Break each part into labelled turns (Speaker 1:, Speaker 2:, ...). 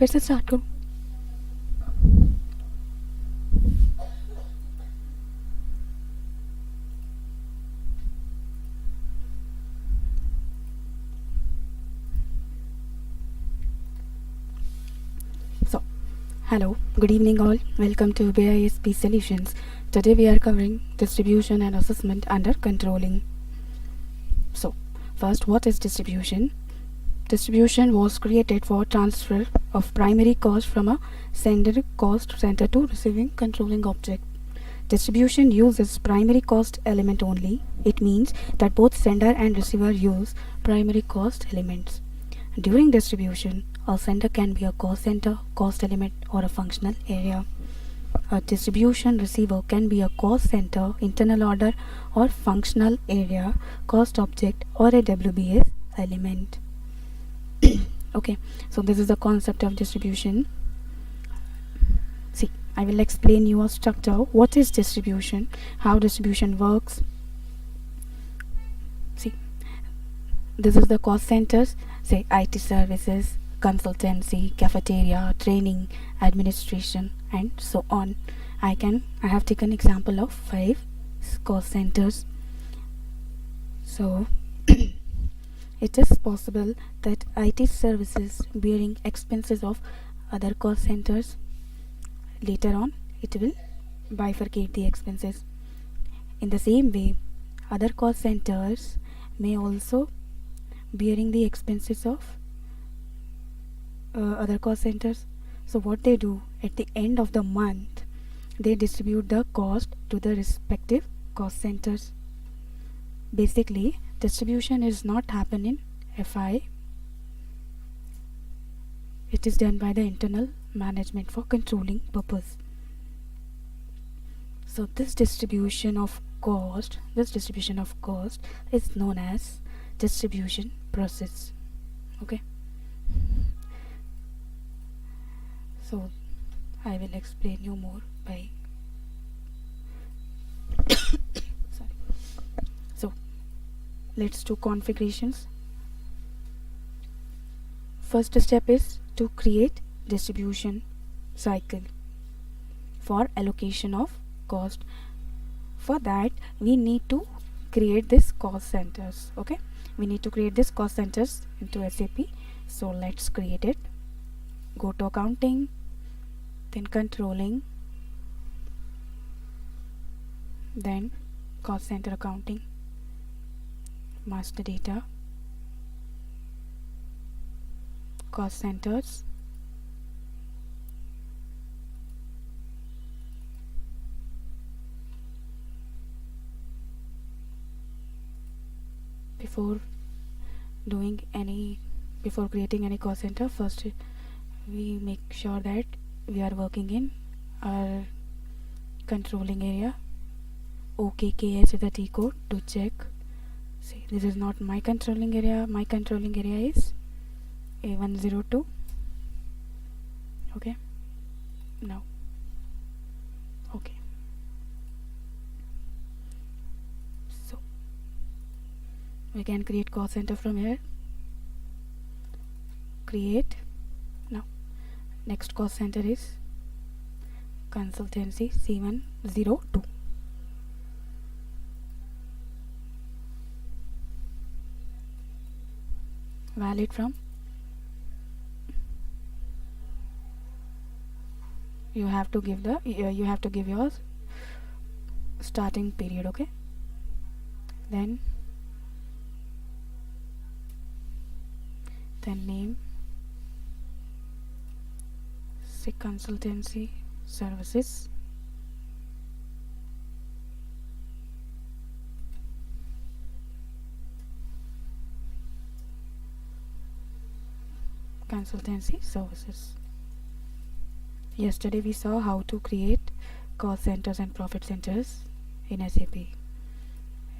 Speaker 1: फिर से स्टार्ट करूँ? So, hello, good evening all. Welcome to BISP Solutions. Today we are covering distribution and assessment under controlling. So, first, what is distribution? Distribution was created for transfer of primary cost from a sender cost center to receiving controlling object. Distribution uses primary cost element only. It means that both sender and receiver use primary cost elements. During distribution, a sender can be a cost center, cost element, or a functional area. A distribution receiver can be a cost center, internal order, or functional area, cost object, or a WBS element. Okay, so this is the concept of distribution. See, I will explain you a structure. What is distribution? How distribution works? See, this is the cost centers, say IT services, consultancy, cafeteria, training, administration, and so on. I have taken example of 5 cost centers. So it is possible that IT services bearing expenses of other cost centers. Later on, it will bifurcate the expenses. In the same way, other cost centers may also bearing the expenses of other cost centers. So what they do at the end of the month, they distribute the cost to the respective cost centers. Basically, distribution is not happen in FI. It is done by the internal management for controlling purpose. So this distribution of cost is known as distribution process. Okay. So I will explain you more by sorry. So let's do configurations. First step is to create distribution cycle for allocation of cost. For that we need to create this cost centers. Okay, we need to create this cost centers into SAP. So let's create it. Go to accounting, then controlling, then cost center accounting, master data, cost centers, before creating any cost center, first we make sure that we are working in our controlling area. OKKH is the T code to check. See, this is not my controlling area. My controlling area is A102. Okay, now okay, so we can create cost center from here. Create. Now next cost center is consultancy C102. Valid from, you have to give your starting period. Okay, then name, say consultancy services, consultancy services. Yesterday we saw how to create cost centers and profit centers in SAP.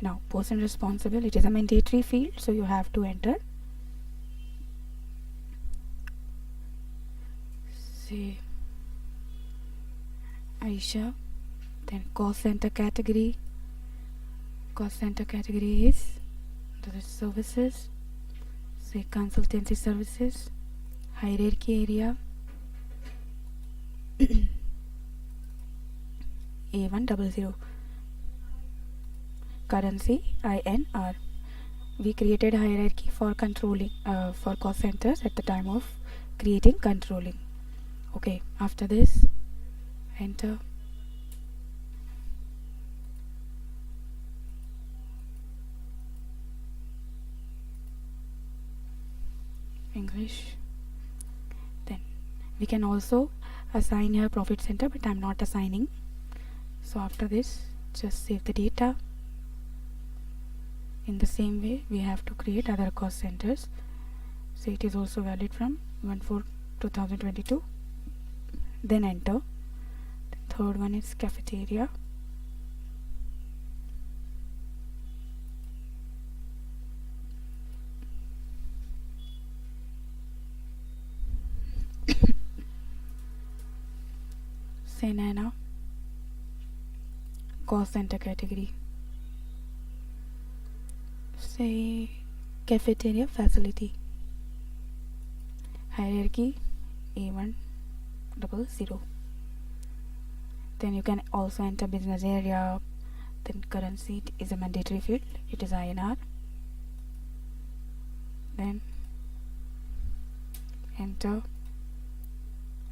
Speaker 1: Now person responsible, it is a mandatory field, so you have to enter, say Aisha. Then cost center category is the services, say consultancy services. Hierarchy area, A100. Currency INR. We created hierarchy for controlling for cost centers at the time of creating controlling. Okay, after this, enter English. Then we can also assign here profit center, but I'm not assigning. So after this, just save the data. In the same way, we have to create other cost centers. So it is also valid from 1/4/2022. Then enter. The third one is cafeteria. Say HANA cost center category. Say cafeteria facility. Hierarchy A100. Then you can also enter business area. Then currency is a mandatory field, it is INR. Then enter.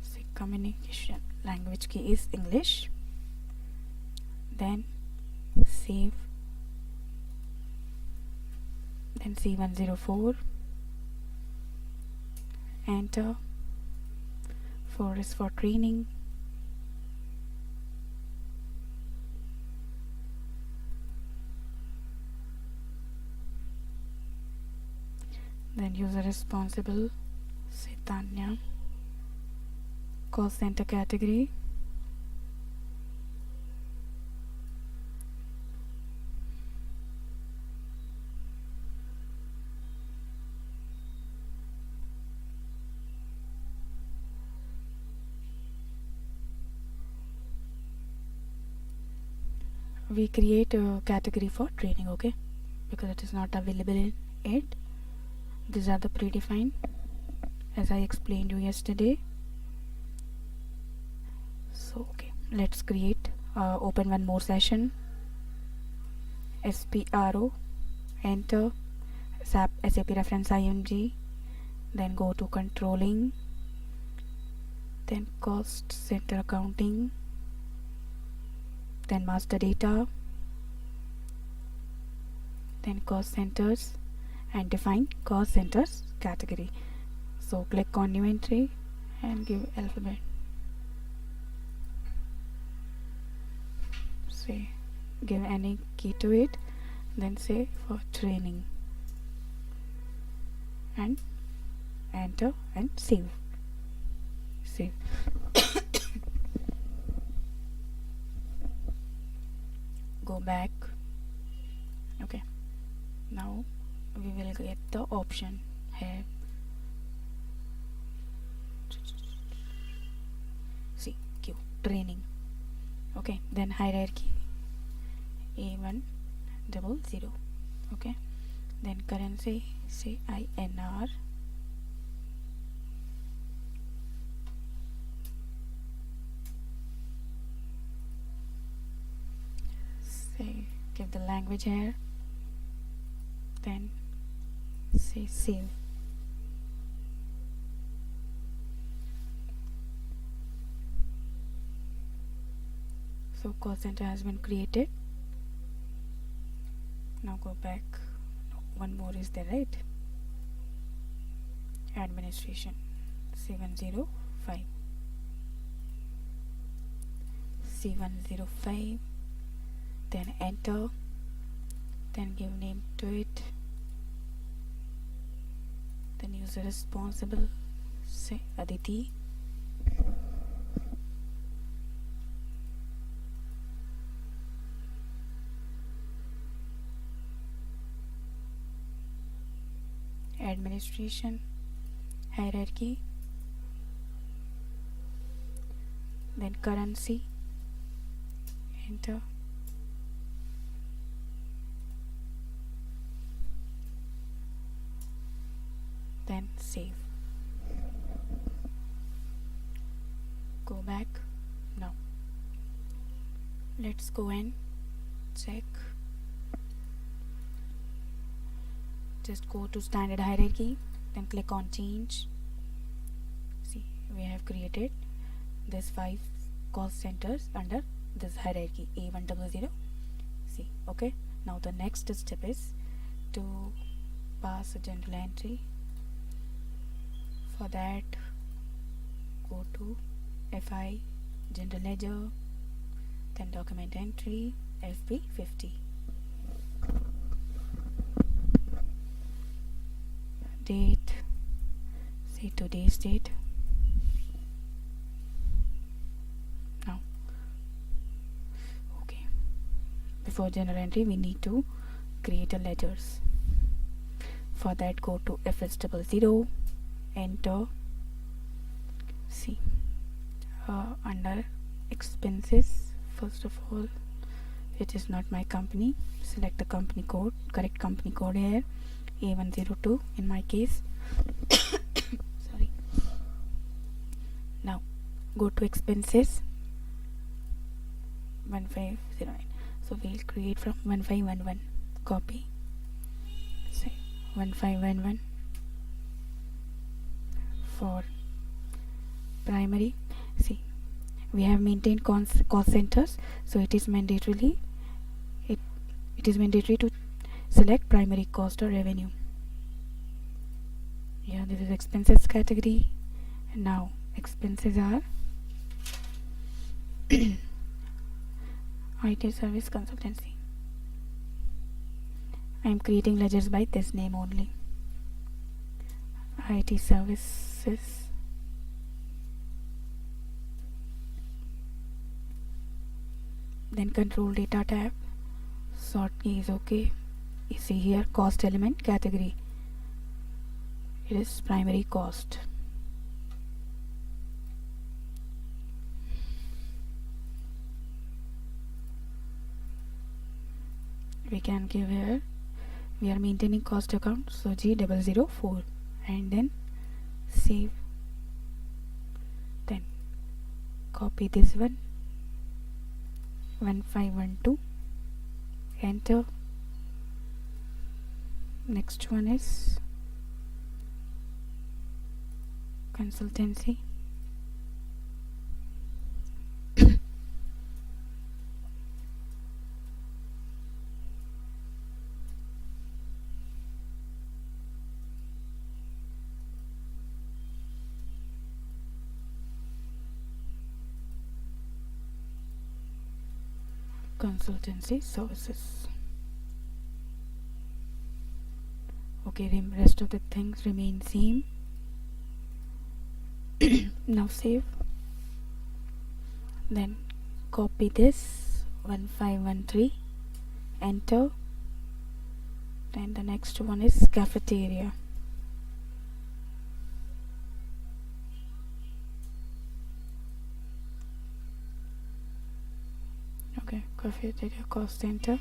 Speaker 1: Say communication language key is English. Then save. Then C104. Enter. 4 is for training. Then user responsible, say Tanya. Cost center category. We create a category for training, okay, because it is not available in it. These are the predefined as I explained you yesterday. So okay, let's create open one more session. SPRO, enter. SAP reference IMG. Then go to controlling. Then cost center accounting. Then master data. Then cost centers, and define cost centers category. So click on new entry and give alphabet. Say give any key to it, then say for training, and enter and save. Go back. Okay, now we will get the option here. See, Q training. Okay, then hierarchy A100. Okay, then currency say INR. Say give the language here, then say save. So cost center has been created. Now go back. No, one more is there, right? Administration 705. C105. Then enter. Then give name to it. Then user responsible, say Aditi. Administration, hierarchy, then currency, enter. Then save. Go back. let's go and check. Just go to standard hierarchy, then click on change. See, we have created this 5 cost centers under this hierarchy A100. See, okay. Now the next step is to pass a journal entry. For that, go to FI general ledger, then document entry FP50. Date, say today's date. Now, okay, before journal entry we need to create a ledgers. For that, go to FS00, enter. See, under expenses, first of all, it is not my company, select the company code, correct company code here, A102 in my case. Sorry. Now go to expenses 1509. So we'll create from 1511. Copy. Say 1511 for primary. See, we have maintained cost centers, so it is mandatory to select primary cost or revenue. Yeah, this is expenses category. And now expenses are IT service consultancy. I am creating ledgers by this name only, IT services. Then control data tab, sort key is okay. You see here cost element category, it is primary cost. We can give here, we are maintaining cost account, so G004, and then save. Then copy this one, 1512, enter. Next one is consultancy. Consultancy services. Okay, the rest of the things remain same. Now save. Then copy this 1513, enter. Then the next one is cafeteria. Okay, cafeteria cost center.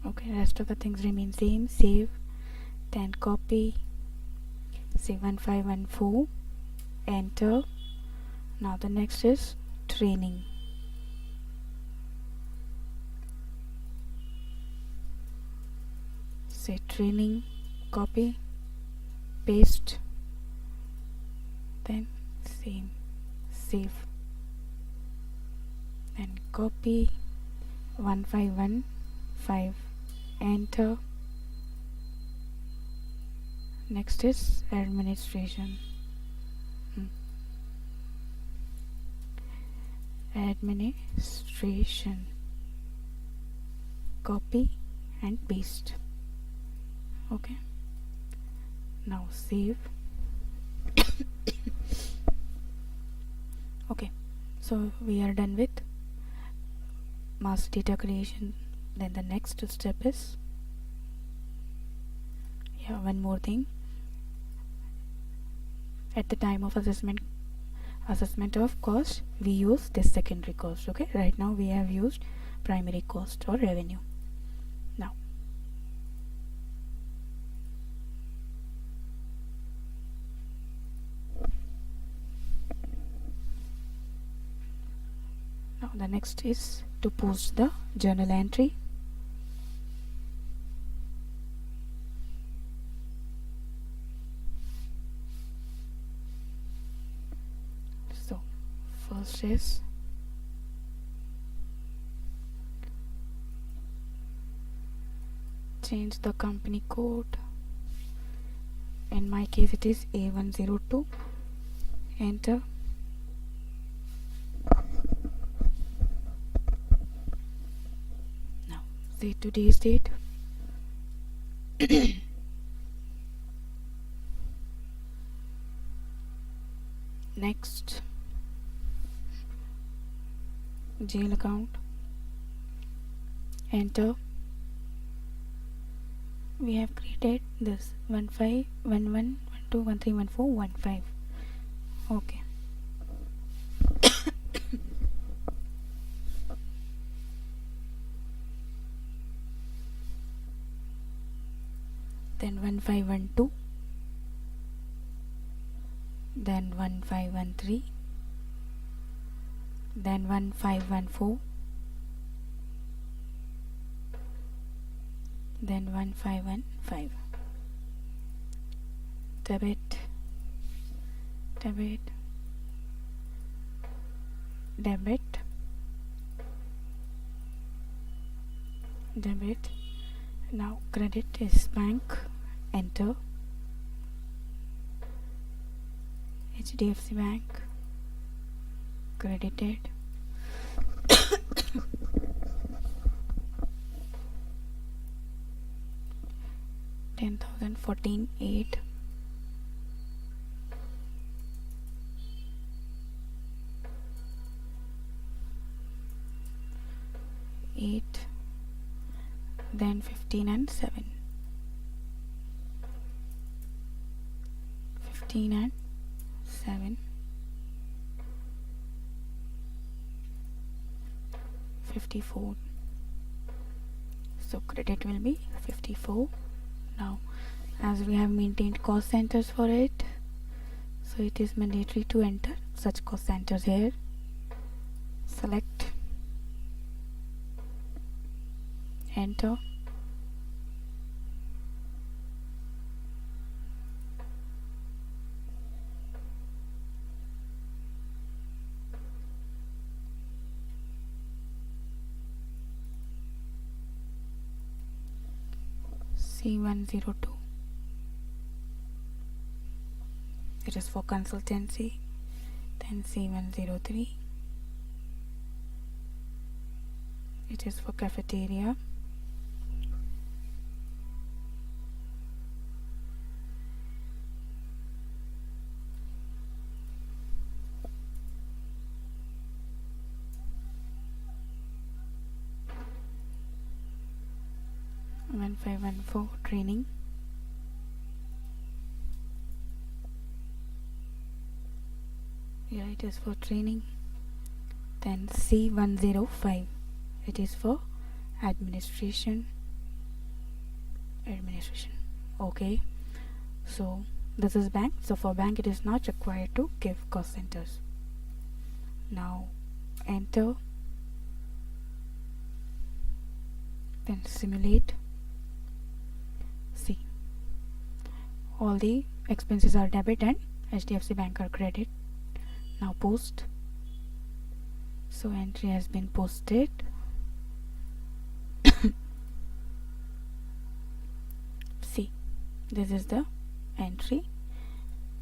Speaker 1: Okay, rest of the things remain same. Save. Then copy, say 1514, enter. Now the next is training. Say training, copy, paste, then same, save. Then copy 1515, enter. Next is administration. Administration, copy and paste. Okay, now save. Okay, so we are done with master data creation. Then the next step is, one more thing. At the time of assessment of cost, we use this secondary cost. Okay, right now we have used primary cost or revenue. Now Now the next is to post the journal entry. So first is change the company code. In my case it is A102. Enter. Now say today's date. Next, jail account. Enter. We have created this 151112131415. Okay. Then 1512, then 1513, then 1514, then 1515. Debit, debit, debit, debit. Now credit is bank. Enter. HDFC Bank. Credited. $10,014.8. Then 15 and 7. 15 and 7. 54. So credit will be 54. Now as we have maintained cost centers for it, so it is mandatory to enter such cost centers here. Select, enter. C102. It is for consultancy. Then C103. It is for cafeteria. One 514 training. Yeah, it is for training. Then C105. It is for administration. Okay. So this is bank. So for bank it is not required to give cost centers. Now enter. Then simulate. See, all the expenses are debit and HDFC Bank are credit. Now post. So entry has been posted. See, this is the entry.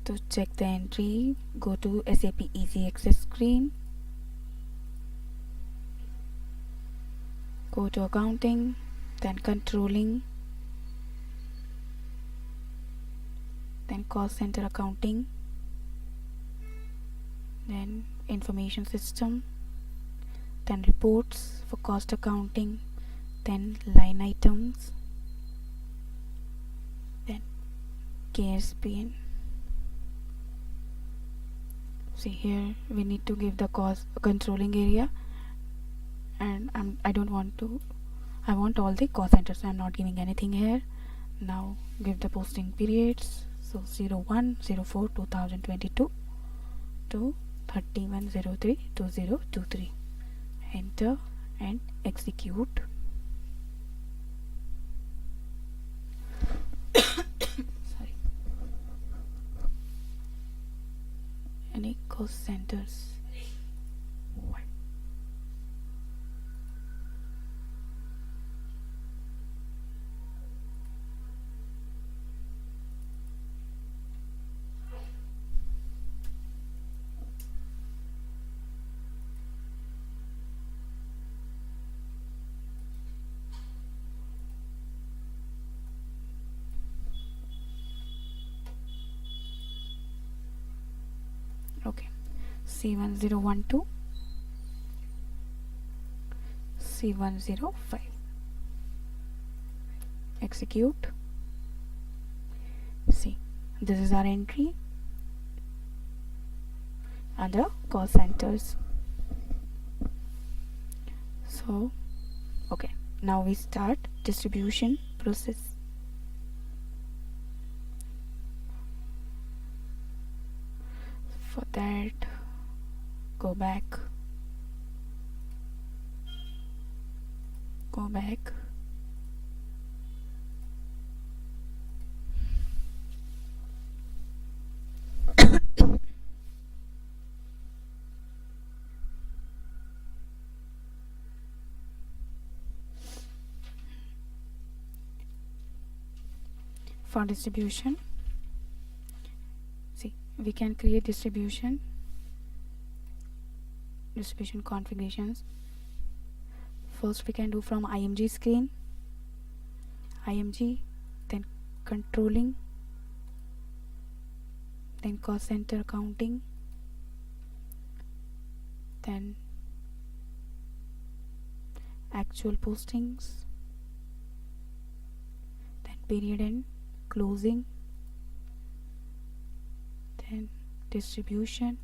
Speaker 1: To check the entry, go to SAP Easy Access screen. Go to accounting, then controlling, then cost center accounting, then information system, then reports for cost accounting, then line items, then KSPN. See, here we need to give the cost controlling area, and I don't want to, I want all the cost centers, so I'm not giving anything here. Now give the posting periods. So 01/04/2022 to 31/03/2023. enter and execute. Sorry. Any cost centers. What? Okay, C1012, C105. Execute. See, this is our entry under call centers. So, okay, now we start distribution process. For that, go back. For distribution, see, we can create distribution configurations. First we can do from IMG screen, then controlling, then cost center accounting, then actual postings, then period end, closing, then distribution,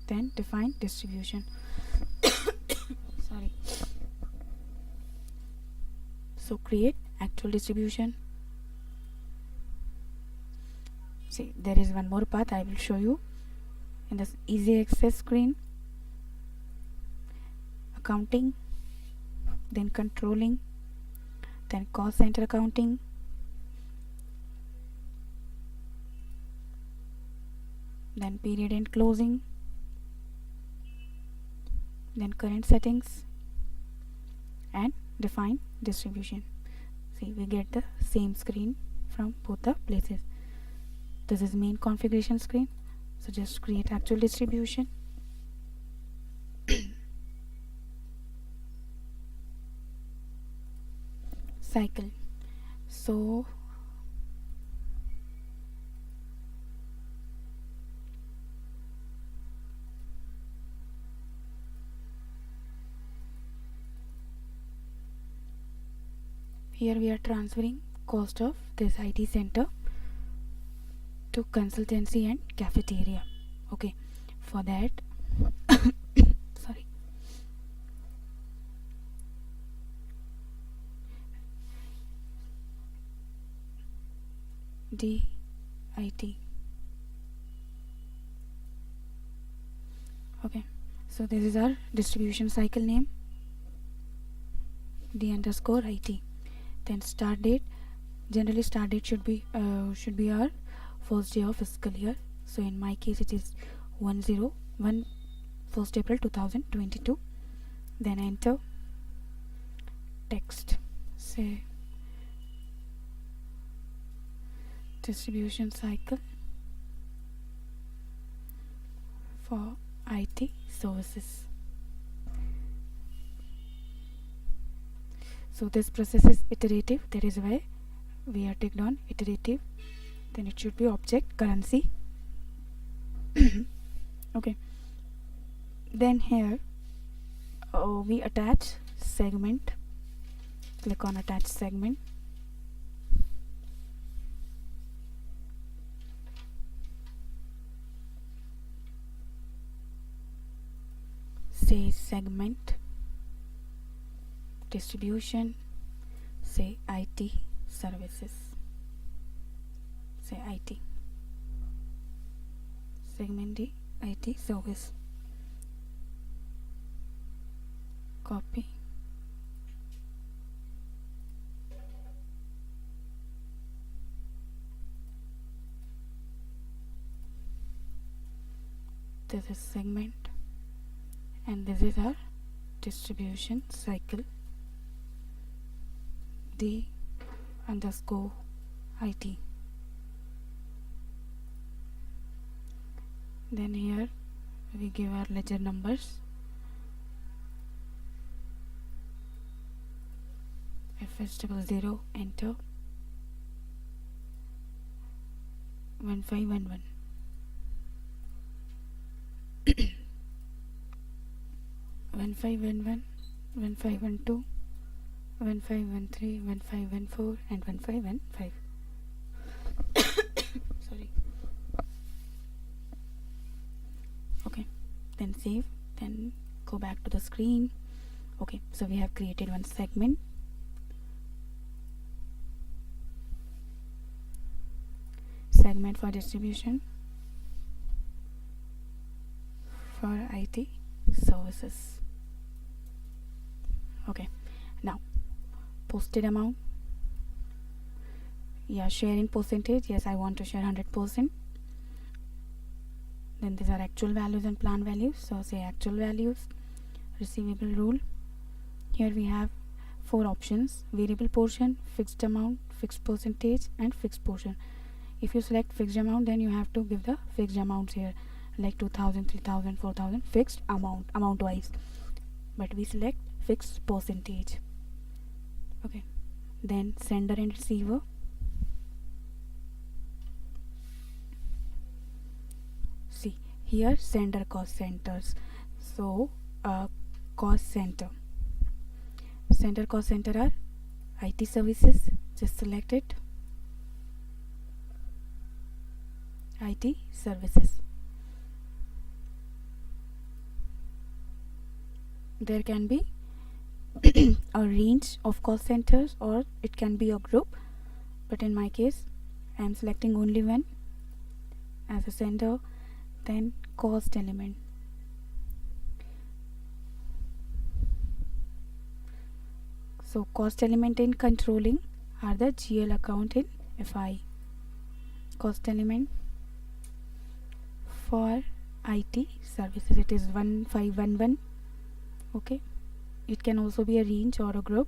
Speaker 1: then define distribution. Sorry. So create actual distribution. See, there is one more path I will show you in this easy access screen. Accounting, then controlling, then cost center accounting, then period end closing, then current settings, and define distribution. See, we get the same screen from both the places. This is main configuration screen, so just create actual distribution. Cycle. So here we are transferring cost of this IT center to consultancy and cafeteria. Okay, for that sorry, DIT. Okay, so this is our distribution cycle name, D_IT. Then start date. Generally start date should be our first day of fiscal year. So in my case it is 1 April 2022. Then enter text, say distribution cycle for IT services. So this process is iterative, that is why we are ticked on iterative. Then it should be object currency. Okay, then here we attach segment. Click on attach segment. Say segment distribution, say IT services, say IT segment D IT service. Copy. This is segment, and this is our distribution cycle. D underscore IT. Then here we give our ledger numbers. FS00, enter. 1511. 1511, 1512, 1513, 1514, and 1515. Sorry. Okay, then save, then go back to the screen. Okay, so we have created one segment. Segment for distribution for IT services. Okay, now posted amount. Yeah, sharing percentage. Yes, I want to share 100%. Then these are actual values and plan values. So say actual values. Receivable rule. Here we have 4 options: variable portion, fixed amount, fixed percentage, and fixed portion. If you select fixed amount, then you have to give the fixed amounts here, like 2000, 3000, 4000, fixed amount wise. But we select fixed percentage. Okay, then sender and receiver. See here, sender cost centers. So cost center cost center are IT services. Just select it, IT services. There can be a range of cost centers, or it can be a group, but in my case I am selecting only one as a sender. Then cost element. So cost element in controlling are the GL account in FI. Cost element for IT services, it is 1511. Okay, it can also be a range or a group.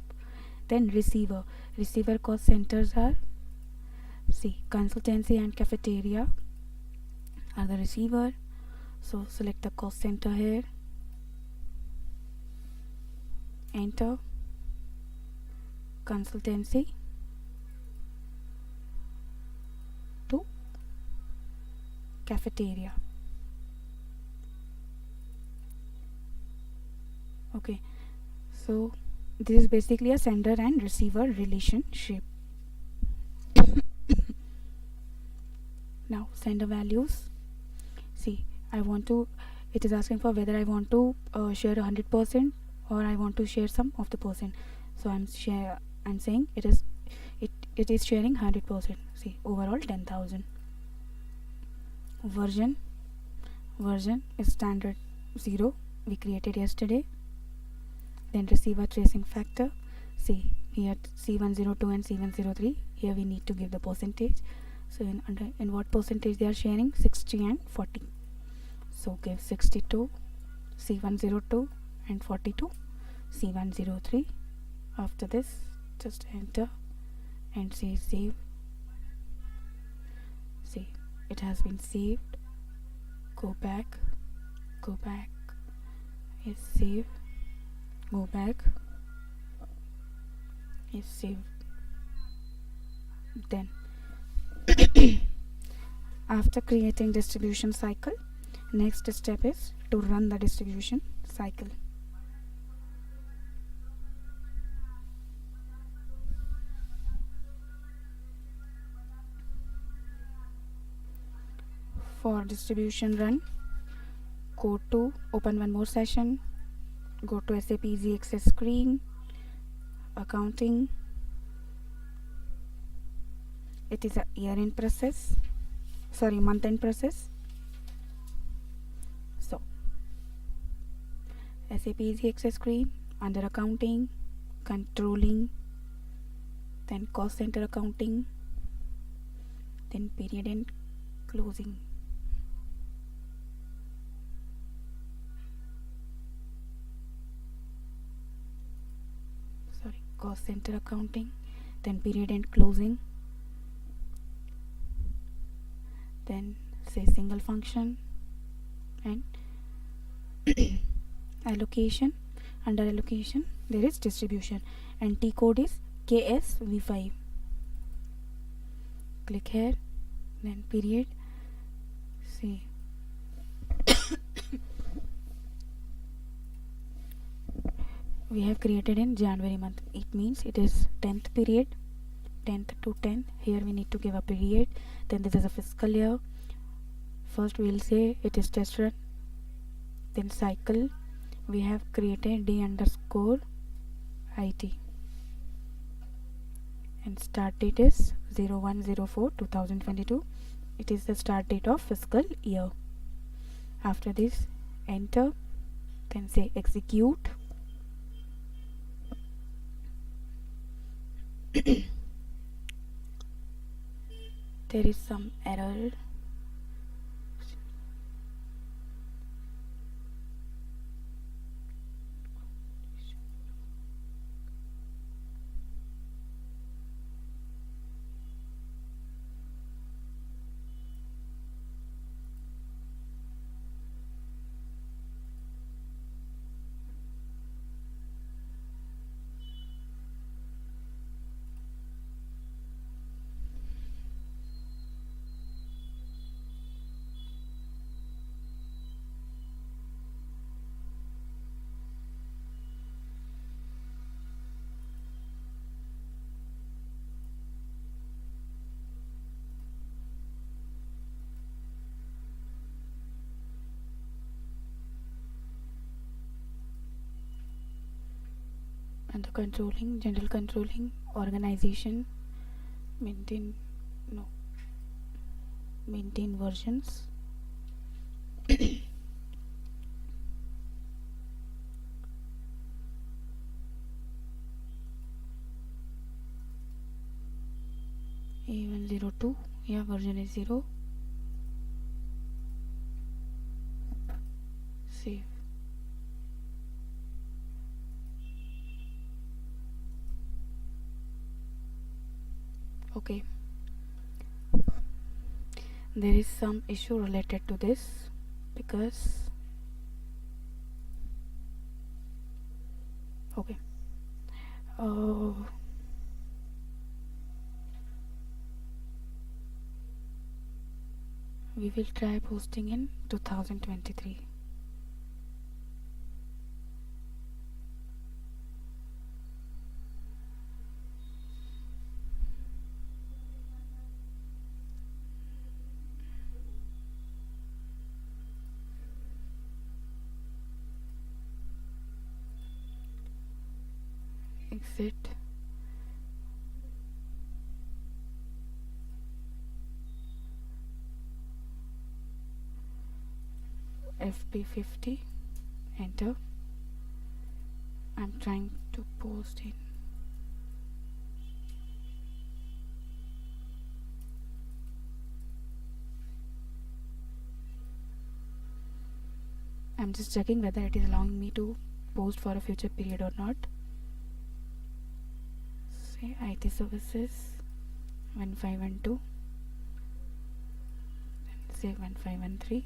Speaker 1: Then receiver cost centers are, see, consultancy and cafeteria are the receiver. So select the cost center here, enter. Consultancy to cafeteria. Okay, so this is basically a sender and receiver relationship. Now sender values. See, it is asking for whether I want to share 100% or I want to share some of the percent. So I'm saying it is sharing 100%. See, overall 10,000. Version is standard 0, we created yesterday. Then receiver tracing factor. See here, C102 and C103. Here we need to give the percentage. So in what percentage they are sharing? 60 and 40. So give 62 C102 and 42 C103. After this, just enter and say save. See, it has been saved. Go back, yes, save, go back, yes, save. Then after creating distribution cycle, next step is to run the distribution cycle. For distribution run, go to open one more session, go to SAP Easy Access screen, accounting. It is a month-end process. SAP Easy Access screen, under accounting, controlling, then cost center accounting, then period end closing. Cost center accounting, then period end closing, then say single function, and allocation. Under allocation there is distribution, and T code is KSV5. Click here, then period, see we have created in January month. It means it is 10th period, 10th to 10th. Here we need to give a period. Then this is a fiscal year. First we will say it is test run, then cycle. We have created D underscore IT, and start date is 01/04/2022. It is the start date of fiscal year. After this, enter, then say execute. There is some error. Under controlling, general controlling, organization, maintain versions. A102, yeah, version is 0. Save. Okay, there is some issue related to this because okay, we will try posting in 2023. Exit. FP50, enter. I'm trying to post in. I'm just checking whether it is allowing me to post for a future period or not. Say IT services 1512, then say 1513.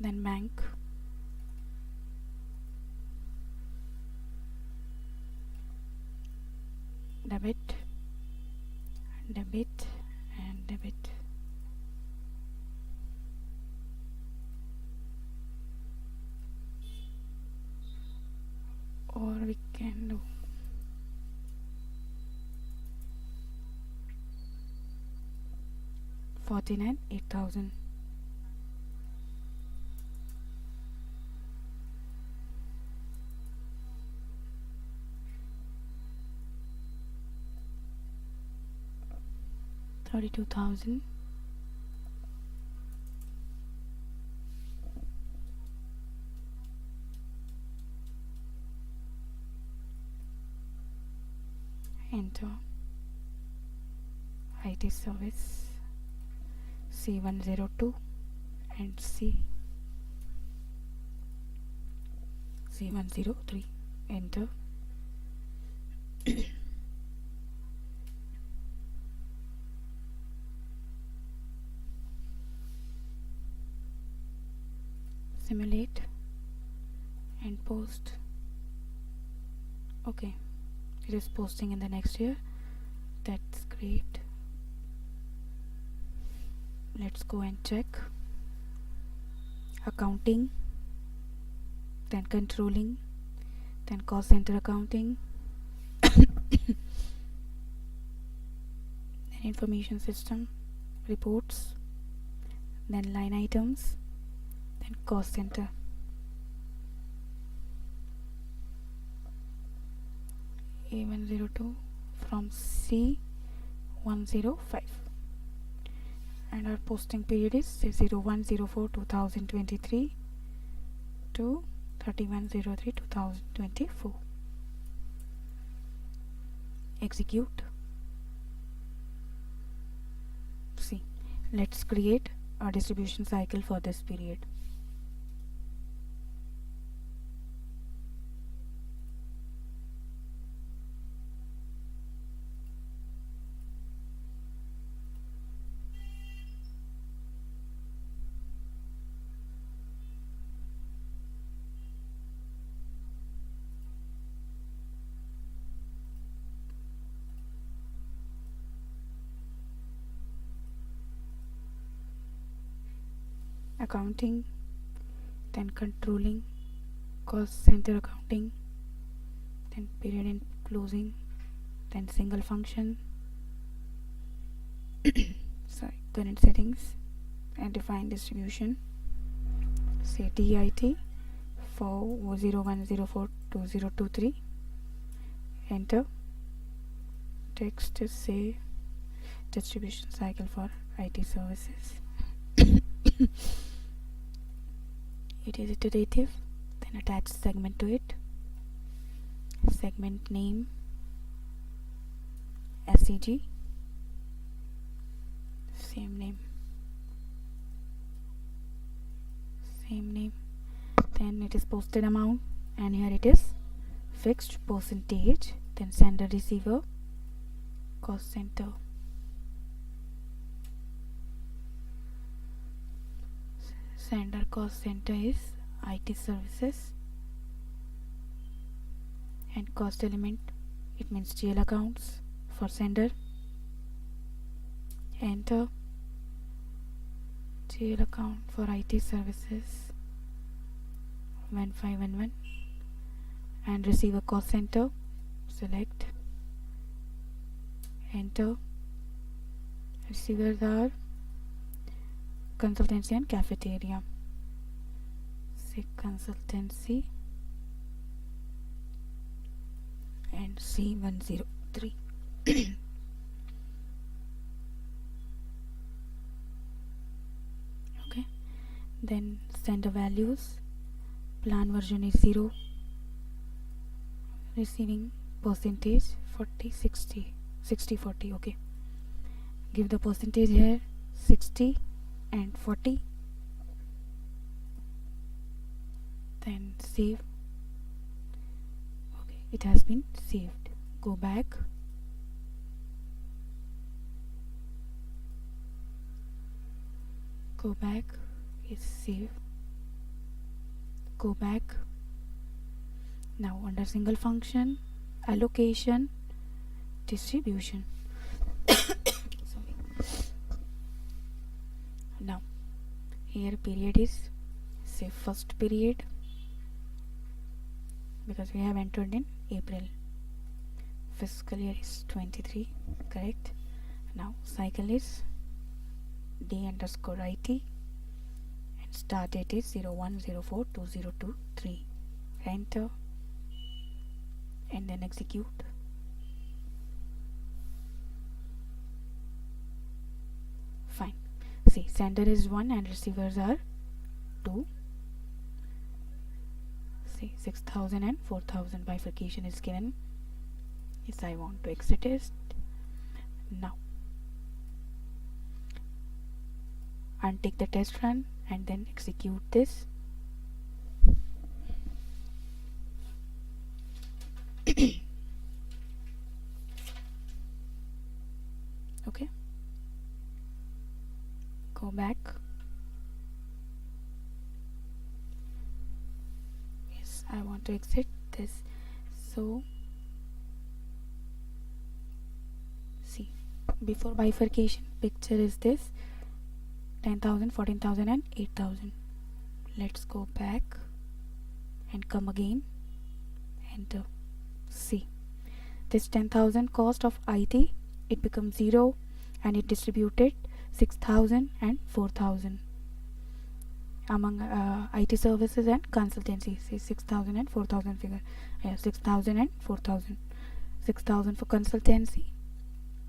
Speaker 1: Then bank, debit, debit, and debit. Or we can do $49,800. $32,000. enter IT service C102 and C103, enter. Simulate and post. Okay, it is posting in the next year. That's great. Let's go and check accounting, then controlling, then cost center accounting, then information system, reports, then line items, then cost center. A102 from C105, and our posting period is 01/04/2023 to 31/03/2024. Execute. See, let's create a distribution cycle for this period. Accounting, then controlling, cost center accounting, then period end closing, then single function, current settings, and define distribution. Say DIT for 01/04/2023, enter. Text is say distribution cycle for IT services. It is iterative, then attach segment to it. Segment name SEG, same name. Then it is posted amount, and here it is fixed percentage, then sender receiver, cost center. Sender cost center is IT services, and cost element, it means GL accounts for sender. Enter. GL account for IT services 1511, and receiver cost center, select, enter. Receivers are consultancy and cafeteria. Say consultancy and C103. Okay, then sender values. Plan version is 0. Receiving percentage 40 60 60 40. Okay, give the percentage here 60 and 40, then save. Okay, it has been saved. Go back, it's save. Go back. Now under single function, allocation, distribution. Sorry. Now here period is say first period, because we have entered in April. Fiscal year is 23, correct. Now cycle is D_IT, and start date is 01/04/2023. Enter, and then execute. Fine. See, sender is 1 and receivers are 2. See, 6,000 and 4,000 bifurcation is given Yes, I want to exit it. Now untick the test run and then execute this. Okay, go back. Yes, I want to exit this. So see, before bifurcation picture is this 10,000, 14,000 and 8,000. Let's go back and come again. Enter. See, this 10,000 cost of IT, it becomes 0 and it distributed 6,000 and 4,000 among IT services and consultancies. See, 6,000 and 4,000 figure. Yeah, 6,000 and 4,000. 6,000 for consultancy.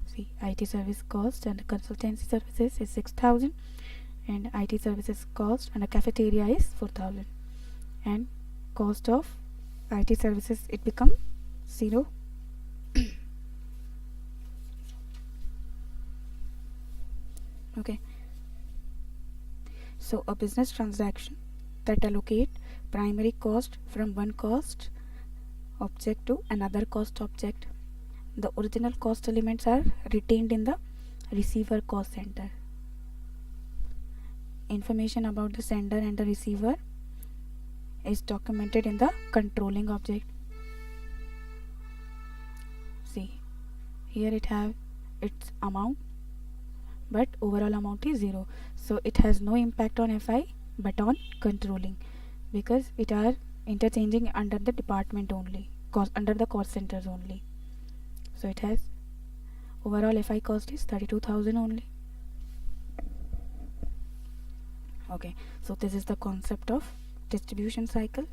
Speaker 1: See, IT service cost and consultancy services is 6,000 and IT services cost and a cafeteria is 4,000, and cost of IT services it become 0. Okay, so a business transaction that allocate primary cost from one cost object to another cost object. The original cost elements are retained in the receiver cost center. Information about the sender and the receiver is documented in the controlling object. See, here it have its amount, but overall amount is 0, so it has no impact on FI but on controlling, because it are interchanging under the department only, cost under the cost centers only. So it has overall FI cost is 32,000 only. Okay, so this is the concept of distribution cycle.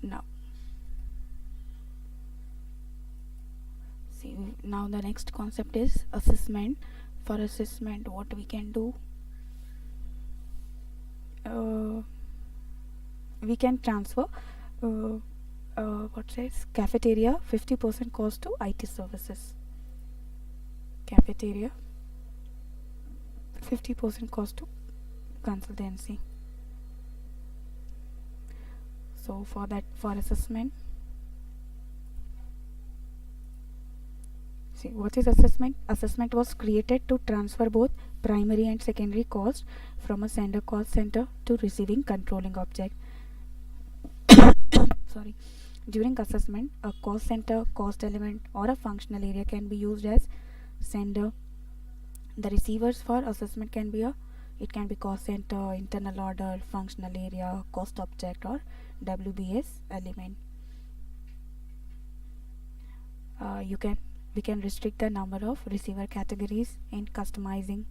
Speaker 1: Now see, now the next concept is assessment. For assessment, what we can do, we can transfer what says cafeteria 50% cost to IT services. Cafeteria 50% cost to consultancy. So for that, for assessment, see, what is assessment? Assessment was created to transfer both primary and secondary cost from a sender cost center to receiving controlling object. Sorry. During assessment, a cost center, cost element or a functional area can be used as sender. The receivers for assessment can be it can be cost center, internal order, functional area, cost object or WBS element. We can restrict the number of receiver categories in customizing.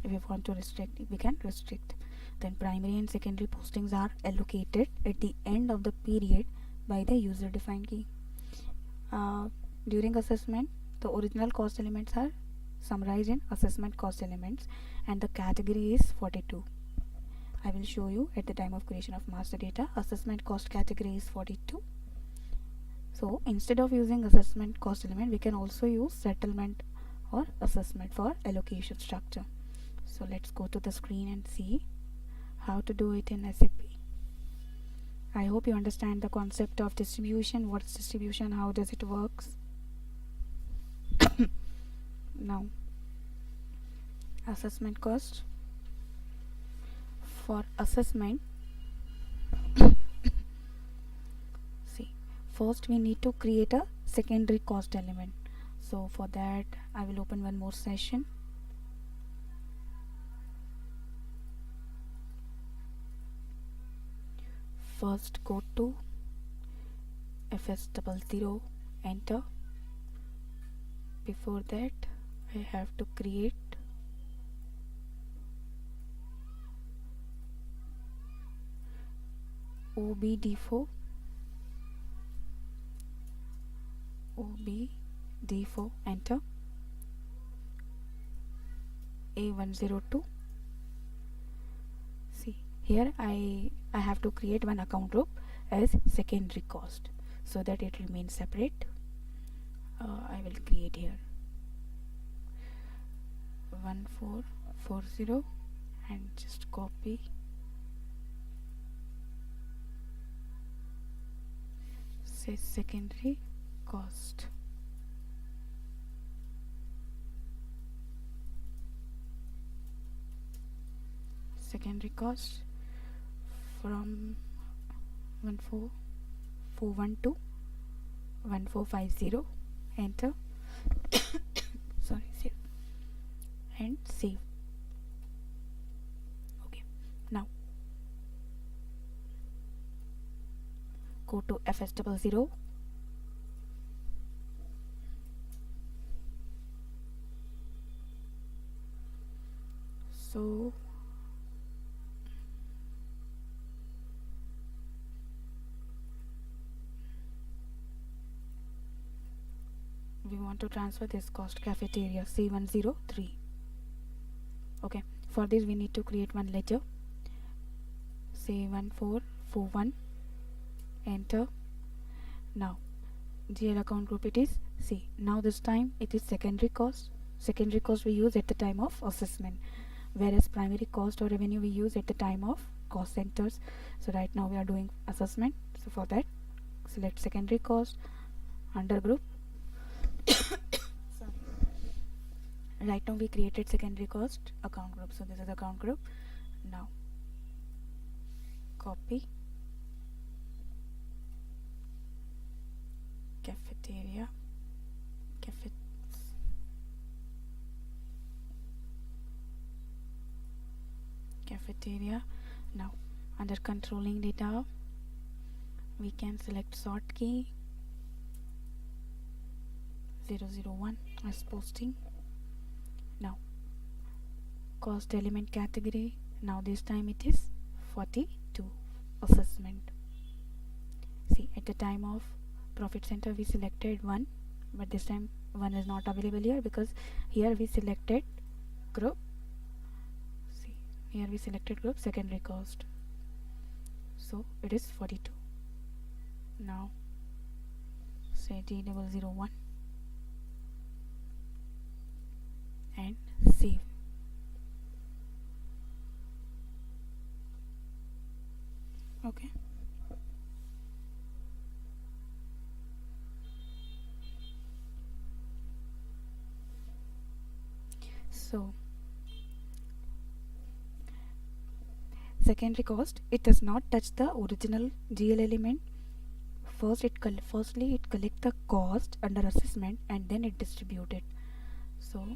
Speaker 1: If we want to restrict, we can restrict. Then primary and secondary postings are allocated at the end of the period by the user defined key. During assessment, the original cost elements are summarized in assessment cost elements and the category is 42. I will show you at the time of creation of master data. Assessment cost category is 42. So instead of using assessment cost element, we can also use settlement or assessment for allocation structure. So let's go to the screen and see how to do it in SAP. I hope you understand the concept of distribution. What's distribution? How does it works? Now, assessment cost. For assessment, see, first we need to create a secondary cost element. So for that, I will open one more session. First go to FS00, enter. Before that, I have to create OBD4, enter. A102. See, here I have to create one account group as secondary cost. so that it remains separate. I will create here 1440 and just copy, say secondary cost. Secondary cost from 14412 to 1450. Enter. Sorry, save and save. Okay, now go to FS00. So we want to transfer this cost cafeteria C103. Okay, for this we need to create one ledger, say 1441. Enter. Now GL account group it is C. Now this time it is secondary cost. Secondary cost we use at the time of assessment, whereas primary cost or revenue we use at the time of cost centers. So right now we are doing assessment, so for that select secondary cost under group. Sorry. Right now we created secondary cost account group, so this is account group. Now copy cafeteria, cafeteria. Now under controlling data we can select sort key 001 as posting. Now cost element category, now this time it is 42 assessment. See, at the time of profit center we selected 1, but this time 1 is not available here because here we selected group. See, here we selected group secondary cost, so it is 42. Now say D001 and save. Okay, so secondary cost, it does not touch the original GL element. Firstly it collect the cost under assessment and then it distribute it. So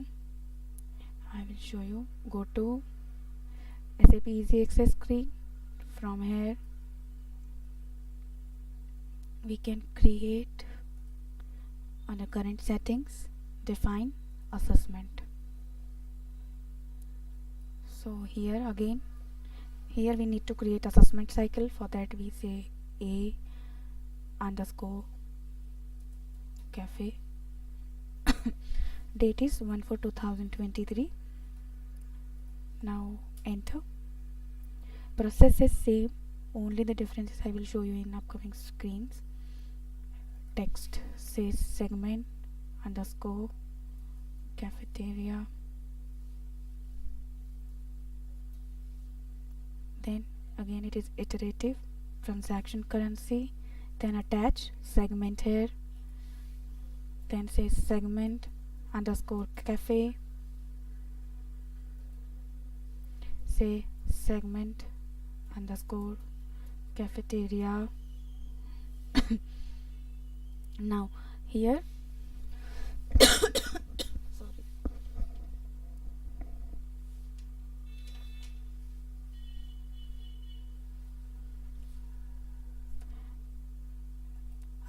Speaker 1: I will show you. Go to SAP Easy Access screen. From here we can create under current settings, define assessment. So here again, here we need to create assessment cycle. For that we say A underscore cafe. Date is 1/4/2023. Now enter. Process is same, only the differences I will show you in upcoming screens. Text says segment underscore cafeteria. Then again it is iterative, transaction currency, then attach segment here, then say segment underscore cafe, say segment underscore cafeteria. Now here sorry,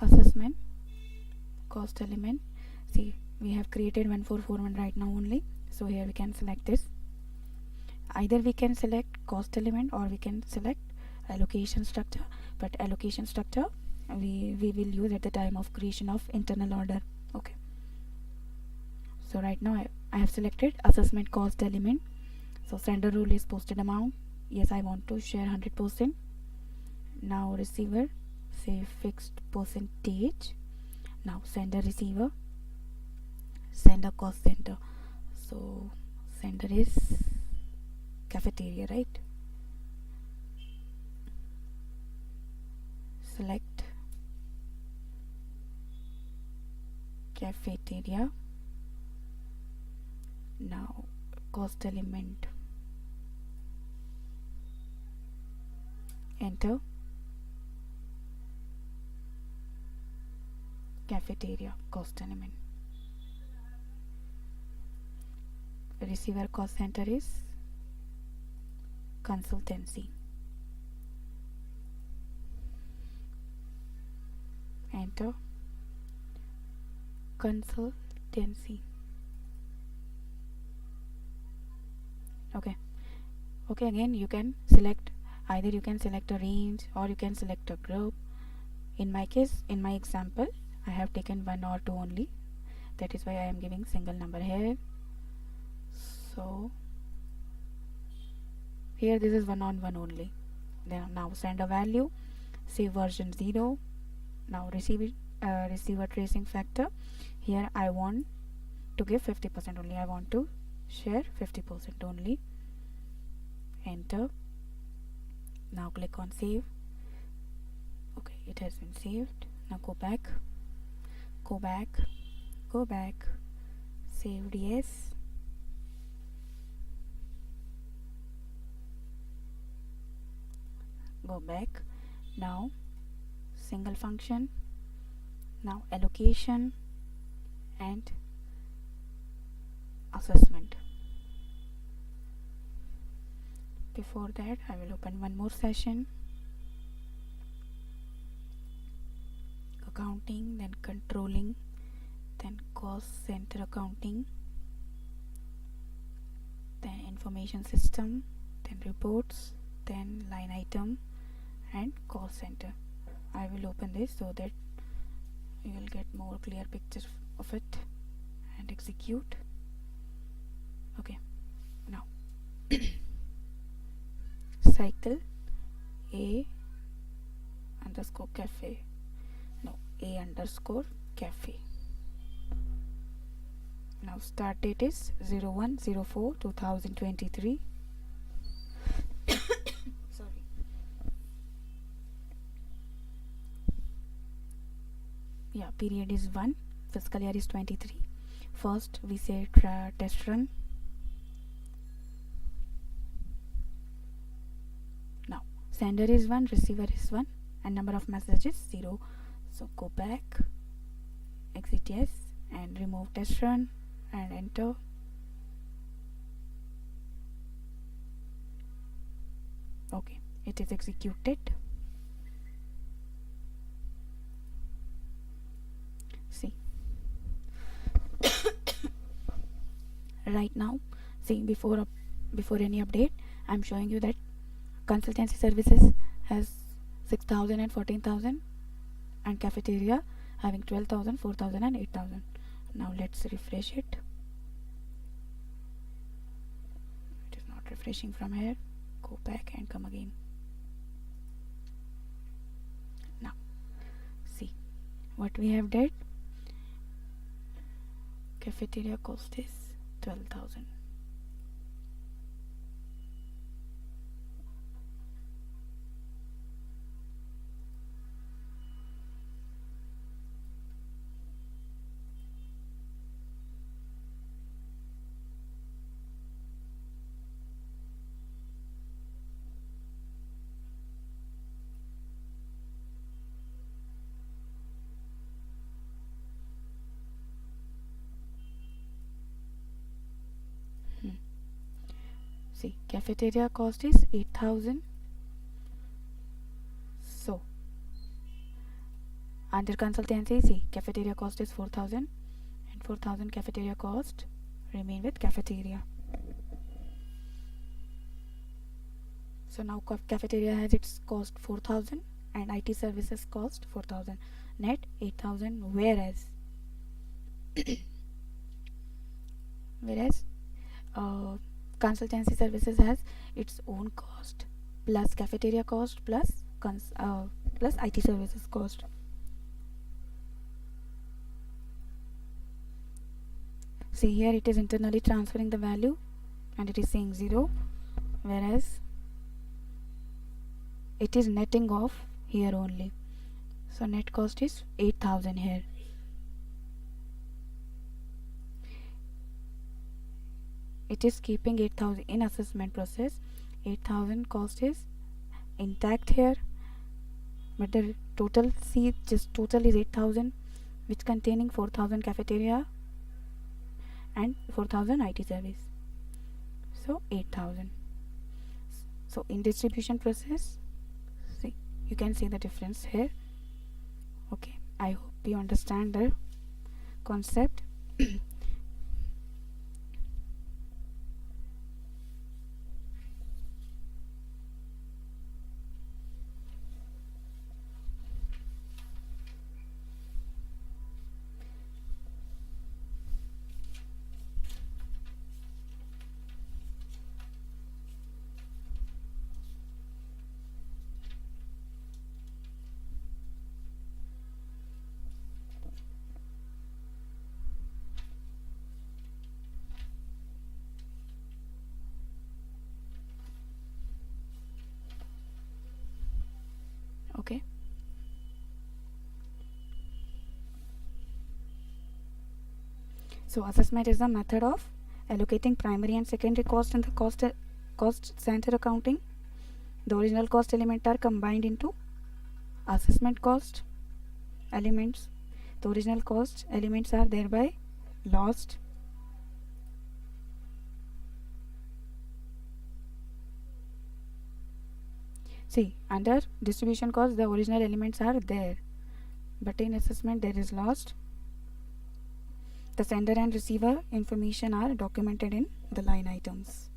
Speaker 1: assessment cost element. See, we have created 1441 right now only, so here we can select this. Either we can select cost element or we can select allocation structure, but allocation structure we will use at the time of creation of internal order. Okay, so right now I have selected assessment cost element. So sender rule is posted amount. Yes, I want to share 100%. Now receiver say fixed percentage. Now sender receiver, sender cost center. So sender is cafeteria, right? Select cafeteria. Now cost element, enter cafeteria cost element. Receiver cost center is consultancy, enter consultancy. Okay, again you can select, either you can select a range or you can select a group. In my case, in my example, I have taken 1 or 2 only, that is why I am giving single number here. So here this is 1 on 1 only. Then now send a value, say version 0. Now receiver tracing factor, here I want to give 50% only, I want to share 50% only, enter. Now click on save. Okay, it has been saved. Now go back, saved, yes. Go back. Now single function, now allocation and assessment. Before that, I will open one more session, accounting, then controlling, then cost center accounting, then information system, then reports, then line item and cost center. I will open this so that you will get more clear picture of it and execute. Okay, now cycle A underscore cafe, no, A underscore cafe. Now start date is 01/04/2023. Sorry. Yeah, period is 1, fiscal year is 23. First we say test run. Now sender is 1, receiver is 1 and number of messages 0. So go back, exit yes, and remove test run and enter. Okay, it is executed. See, right now, see, before any update, I'm showing you that consultancy services has 6,000 and 14,000 and cafeteria having 12,000, 4,000 and 8,000. Now let's refresh it. It is not refreshing from here. Go back and come again. Now see what we have did. Cafeteria cost is 12,000. See, cafeteria cost is 8,000. So under consultancy, see, cafeteria cost is 4,000 and 4,000 cafeteria cost remain with cafeteria. So now cafeteria has its cost 4,000 and IT services cost 4,000, net 8,000, whereas consultancy services has its own cost plus cafeteria cost plus plus IT services cost. See, here it is internally transferring the value and it is saying 0, whereas it is netting off here only. So net cost is 8,000 here. It is keeping 8,000 in assessment process. 8,000 cost is intact here, but the total, see, just total is 8,000, which containing 4,000 cafeteria and 4,000 IT service. So 8,000. So in distribution process, see, you can see the difference here. Okay, I hope you understand the concept. Okay, so assessment is the method of allocating primary and secondary cost in the cost center accounting. The original cost element are combined into assessment cost elements. The original cost elements are thereby lost. See, under distribution cost the original elements are there, but in assessment there is lost. The sender and receiver information are documented in the line items.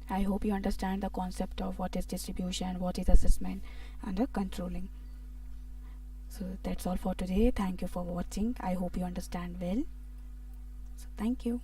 Speaker 1: I hope you understand the concept of what is distribution, what is assessment, and the controlling. So that's all for today. Thank you for watching. I hope you understand well. So thank you.